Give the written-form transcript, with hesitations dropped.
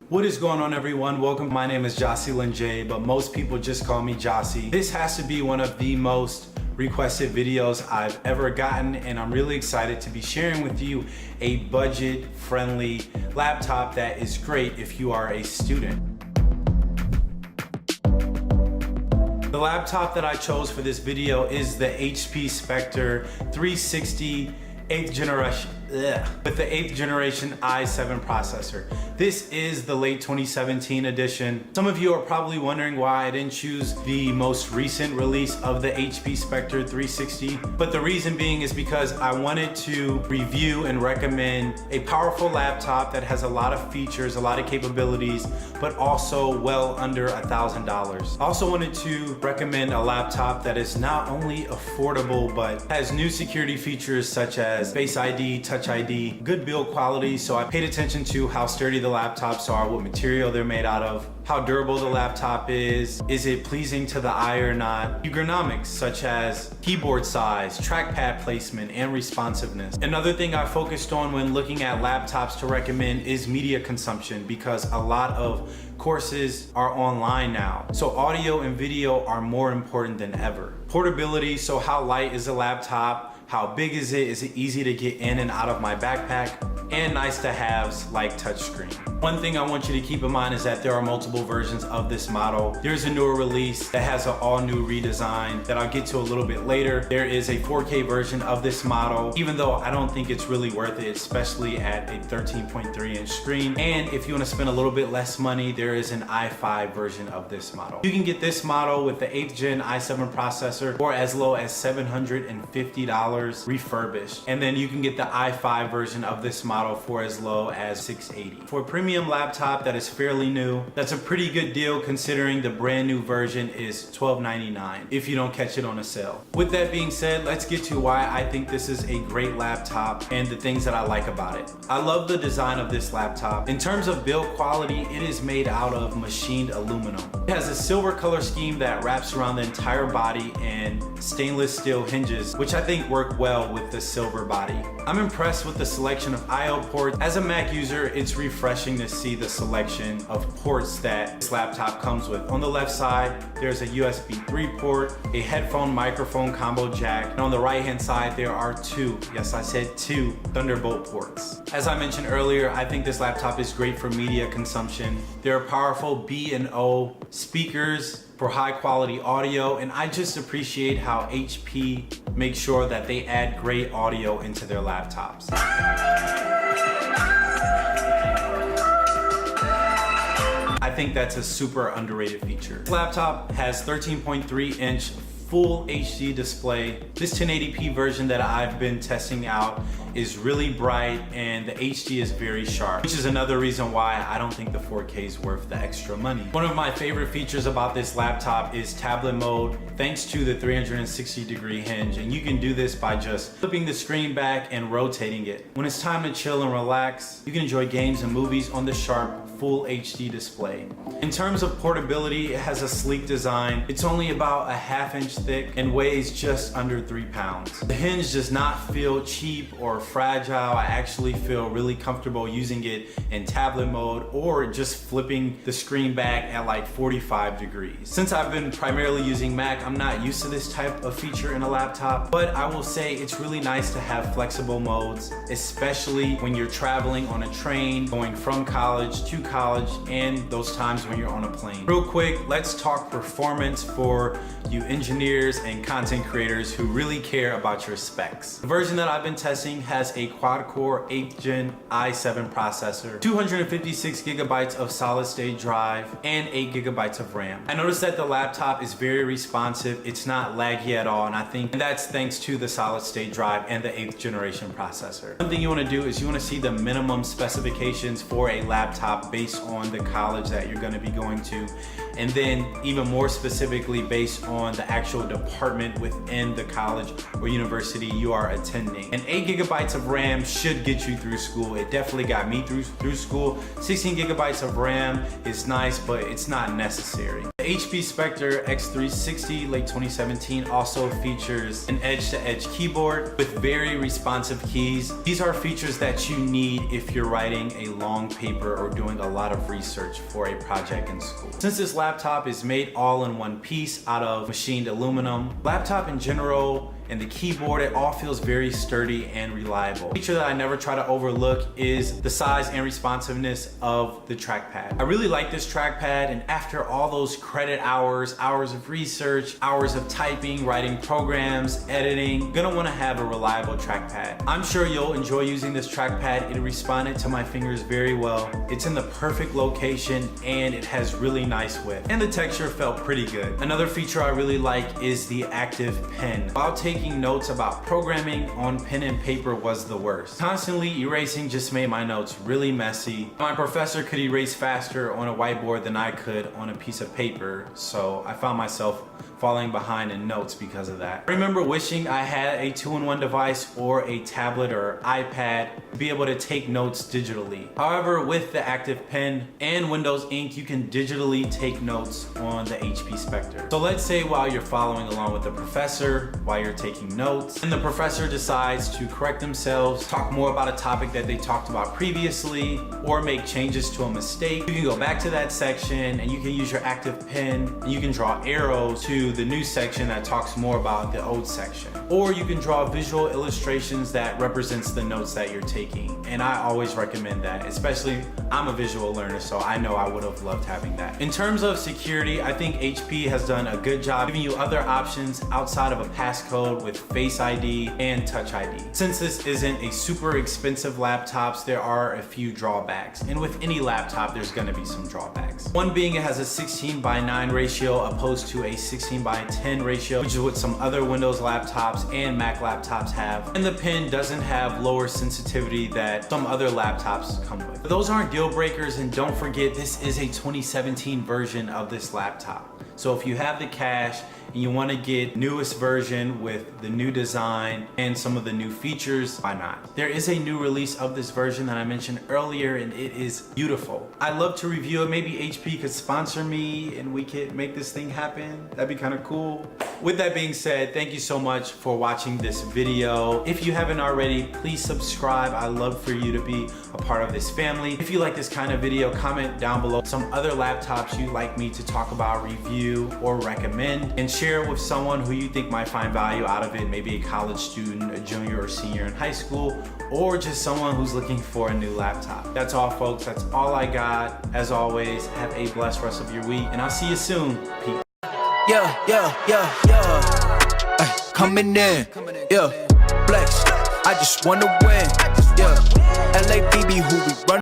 What is going on, everyone? Welcome. My name is Jocelyn J, but most people just call me Jossie. This has to be one of the most requested videos I've ever gotten, and I'm really excited to be sharing with you a budget-friendly laptop that is great if you are a student. The laptop that I chose for this video is the HP Spectre 360 8th generation. With the 8th generation i7 processor. This is the late 2017 edition. Some of you are probably wondering why I didn't choose the most recent release of the HP Spectre 360, but the reason being is because I wanted to review and recommend a powerful laptop that has a lot of features, a lot of capabilities, but also well under $1,000. I also wanted to recommend a laptop that is not only affordable, but has new security features such as Face ID, Touch ID, good build quality, so I paid attention to how sturdy the laptops are, what material they're made out of, how durable the laptop is it pleasing to the eye or not, ergonomics such as keyboard size, trackpad placement, and responsiveness. Another thing I focused on when looking at laptops to recommend is media consumption, because a lot of courses are online now, so audio and video are more important than ever. Portability, so how light is a laptop, how big is it easy to get in and out of my backpack, and nice to haves like touchscreen. One thing I want you to keep in mind is that there are multiple versions of this model. There's a newer release that has an all new redesign that I'll get to a little bit later. There is a 4K version of this model, even though I don't think it's really worth it, especially at a 13.3 inch screen. And if you want to spend a little bit less money, there is an i5 version of this model. You can get this model with the 8th gen i7 processor for as low as $750 refurbished. And then you can get the i5 version of this model for as low as $680. For a premium laptop that is fairly new, that's a pretty good deal considering the brand new version is $12.99 if you don't catch it on a sale. With that being said, let's get to why I think this is a great laptop and the things that I like about it. I love the design of this laptop. In terms of build quality, it is made out of machined aluminum. It has a silver color scheme that wraps around the entire body and stainless steel hinges, which I think work well with the silver body. I'm impressed with the selection of I/O ports. As a Mac user, it's refreshing to see the selection of ports that this laptop comes with. On the left side, there's a USB 3 port, a headphone microphone combo jack, and on the right hand side, there are two, yes I said two, Thunderbolt ports. As I mentioned earlier, I think this laptop is great for media consumption. There are powerful B&O speakers for high quality audio, and I just appreciate how HP makes sure that they add great audio into their laptops. I think that's a super underrated feature. This laptop has 13.3 inch full HD display. This 1080p version that I've been testing out is really bright and the HD is very sharp, which is another reason why I don't think the 4K is worth the extra money. One of my favorite features about this laptop is tablet mode, thanks to the 360-degree hinge, and you can do this by just flipping the screen back and rotating it. When it's time to chill and relax, you can enjoy games and movies on the sharp full HD display. In terms of portability, it has a sleek design. It's only about a ½ inch thick and weighs just under 3 pounds. The hinge does not feel cheap or fragile. I actually feel really comfortable using it in tablet mode or just flipping the screen back at like 45 degrees. Since I've been primarily using Mac, I'm not used to this type of feature in a laptop, but I will say it's really nice to have flexible modes, especially when you're traveling on a train, going from college to college, and those times when you're on a plane. Real quick, let's talk performance for you engineers and content creators who really care about your specs. The version that I've been testing has a quad-core 8th gen i7 processor, 256 gigabytes of solid-state drive, and 8 gigabytes of RAM. I noticed that the laptop is very responsive. It's not laggy at all, and I think that's thanks to the solid-state drive and the 8th generation processor. One thing you want to do is you want to see the minimum specifications for a laptop based on the college that you're going to be going to, and then even more specifically based on the actual department within the college or university you are attending. And 8 gigabytes of RAM should get you through school. It definitely got me through school. 16 gigabytes of RAM is nice, but it's not necessary. The HP Spectre X360 late 2017 also features an edge-to-edge keyboard with very responsive keys. These are features that you need if you're writing a long paper or doing a lot of research for a project in school. Since this laptop is made all in one piece out of machined aluminum, laptop in general and the keyboard, it all feels very sturdy and reliable. A feature that I never try to overlook is the size and responsiveness of the trackpad. I really like this trackpad, and after all those credit hours, hours of research, hours of typing, writing programs, editing, you're gonna wanna have a reliable trackpad. I'm sure you'll enjoy using this trackpad. It responded to my fingers very well. It's in the perfect location and it has really nice width. And the texture felt pretty good. Another feature I really like is the active pen. While taking notes about programming on pen and paper was the worst. Constantly erasing just made my notes really messy. My professor could erase faster on a whiteboard than I could on a piece of paper, so I found myself falling behind in notes because of that. I remember wishing I had a 2-in-1 device or a tablet or iPad to be able to take notes digitally. However, with the active pen and Windows Ink, you can digitally take notes on the HP Spectre. So let's say while you're following along with the professor, while you're taking notes, and the professor decides to correct themselves, talk more about a topic that they talked about previously, or make changes to a mistake, you can go back to that section and you can use your active pen and you can draw arrows to the new section that talks more about the old section. Or you can draw visual illustrations that represents the notes that you're taking. And I always recommend that, especially I'm a visual learner, so I know I would have loved having that. In terms of security, I think HP has done a good job giving you other options outside of a passcode with Face ID and Touch ID. Since this isn't a super expensive laptop, there are a few drawbacks. And with any laptop, there's gonna be some drawbacks. One being it has a 16:9 ratio opposed to a 16:10 ratio, which is what some other Windows laptops and Mac laptops have. And the pen doesn't have lower sensitivity that some other laptops come with. But those aren't deal breakers, and don't forget this is a 2017 version of this laptop. So if you have the cash and you want to get newest version with the new design and some of the new features, why not? There is a new release of this version that I mentioned earlier, and it is beautiful. I'd love to review it. Maybe HP could sponsor me and we could make this thing happen. That'd be kind of cool. With that being said, thank you so much for watching this video. If you haven't already, please subscribe. I'd love for you to be a part of this family. If you like this kind of video, comment down below some other laptops you'd like me to talk about, review, or recommend, and share it with someone who you think might find value out of it, maybe a college student, a junior or senior in high school, or just someone who's looking for a new laptop. That's all, folks. That's all I got. As always, have a blessed rest of your week, and I'll see you soon. Peace. Coming in, flex. I just wanna win, LA BB, who we run.